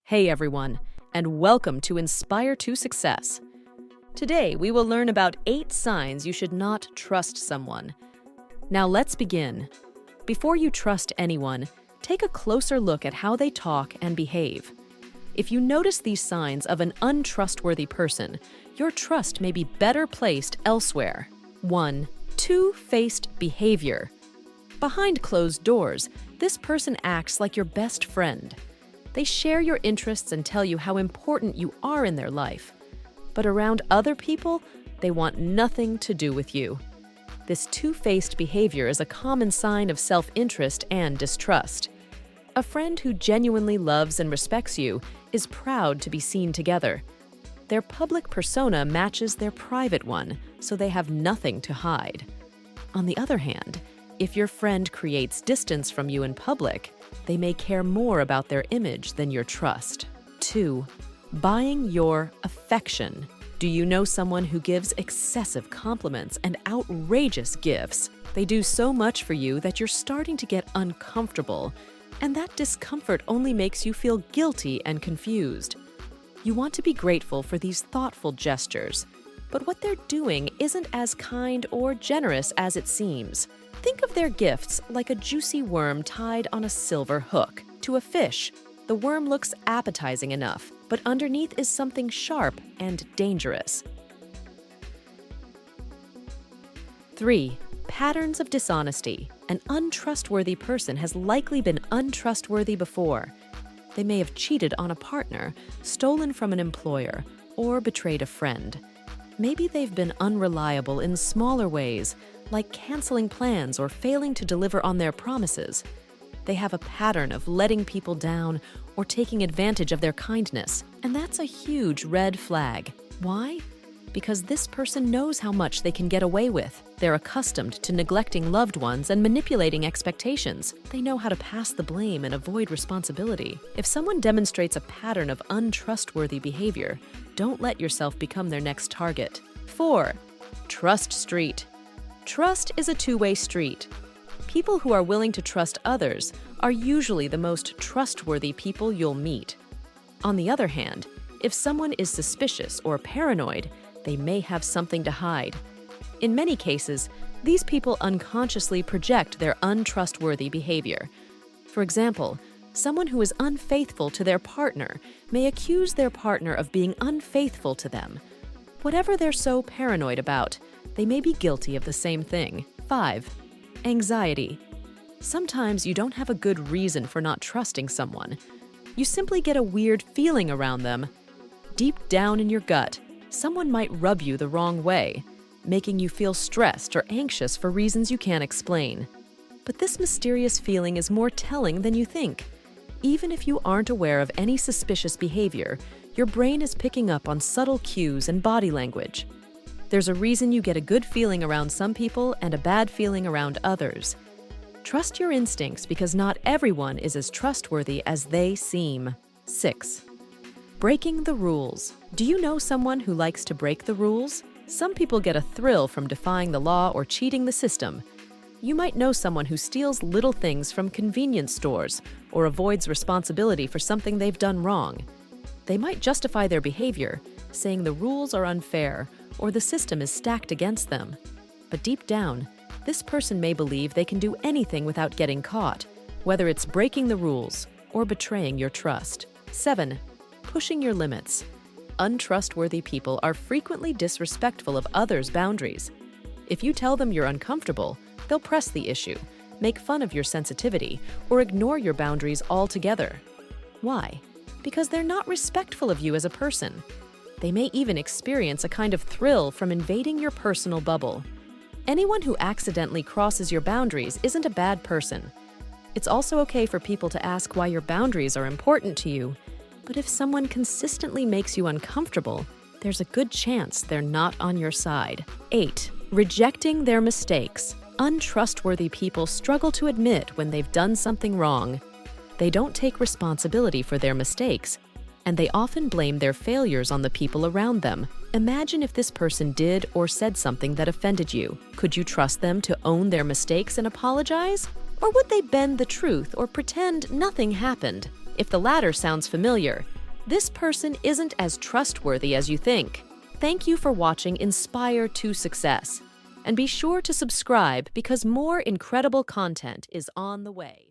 Hey everyone, and welcome to Inspire to Success. Today we will learn about 8 signs you should not trust someone. Now let's begin. Before you trust anyone, take a closer look at how they talk and behave. If you notice these signs of an untrustworthy person, your trust may be better placed elsewhere. 1. Two-faced behavior. Behind closed doors, this person acts like your best friend. They share your interests and tell you how important you are in their life. But around other people, they want nothing to do with you. This two-faced behavior is a common sign of self-interest and distrust. A friend who genuinely loves and respects you is proud to be seen together. Their public persona matches their private one, so they have nothing to hide. On the other hand, if your friend creates distance from you in public, they may care more about their image than your trust. 2. Buying your affection. Do you know someone who gives excessive compliments and outrageous gifts? They do so much for you that you're starting to get uncomfortable, and that discomfort only makes you feel guilty and confused. You want to be grateful for these thoughtful gestures, but what they're doing isn't as kind or generous as it seems. Think of their gifts like a juicy worm tied on a silver hook. To a fish, the worm looks appetizing enough, but underneath is something sharp and dangerous. 3. Patterns of dishonesty. An untrustworthy person has likely been untrustworthy before. They may have cheated on a partner, stolen from an employer, or betrayed a friend. Maybe they've been unreliable in smaller ways, like canceling plans or failing to deliver on their promises. They have a pattern of letting people down or taking advantage of their kindness, and that's a huge red flag. Why? Because this person knows how much they can get away with. They're accustomed to neglecting loved ones and manipulating expectations. They know how to pass the blame and avoid responsibility. If someone demonstrates a pattern of untrustworthy behavior, don't let yourself become their next target. 4. Trust street. Trust is a two-way street. People who are willing to trust others are usually the most trustworthy people you'll meet. On the other hand, if someone is suspicious or paranoid, they may have something to hide. In many cases, these people unconsciously project their untrustworthy behavior. For example, someone who is unfaithful to their partner may accuse their partner of being unfaithful to them. Whatever they're so paranoid about, they may be guilty of the same thing. 5. Anxiety. Sometimes you don't have a good reason for not trusting someone. You simply get a weird feeling around them. Deep down in your gut, someone might rub you the wrong way, making you feel stressed or anxious for reasons you can't explain. But this mysterious feeling is more telling than you think. Even if you aren't aware of any suspicious behavior, your brain is picking up on subtle cues and body language. There's a reason you get a good feeling around some people and a bad feeling around others. Trust your instincts because not everyone is as trustworthy as they seem. 6. Breaking the rules. Do you know someone who likes to break the rules? Some people get a thrill from defying the law or cheating the system. You might know someone who steals little things from convenience stores or avoids responsibility for something they've done wrong. They might justify their behavior, saying the rules are unfair or the system is stacked against them. But deep down, this person may believe they can do anything without getting caught, whether it's breaking the rules or betraying your trust. 7. Pushing your limits. Untrustworthy people are frequently disrespectful of others' boundaries. If you tell them you're uncomfortable, they'll press the issue, make fun of your sensitivity, or ignore your boundaries altogether. Why? Because they're not respectful of you as a person. They may even experience a kind of thrill from invading your personal bubble. Anyone who accidentally crosses your boundaries isn't a bad person. It's also okay for people to ask why your boundaries are important to you. But if someone consistently makes you uncomfortable, there's a good chance they're not on your side. 8. Rejecting their mistakes. Untrustworthy people struggle to admit when they've done something wrong. They don't take responsibility for their mistakes, and they often blame their failures on the people around them. Imagine if this person did or said something that offended you. Could you trust them to own their mistakes and apologize? Or would they bend the truth or pretend nothing happened? If the latter sounds familiar, This person isn't as trustworthy as you think. Thank you for watching Inspire to Success. And be sure to subscribe because more incredible content is on the way.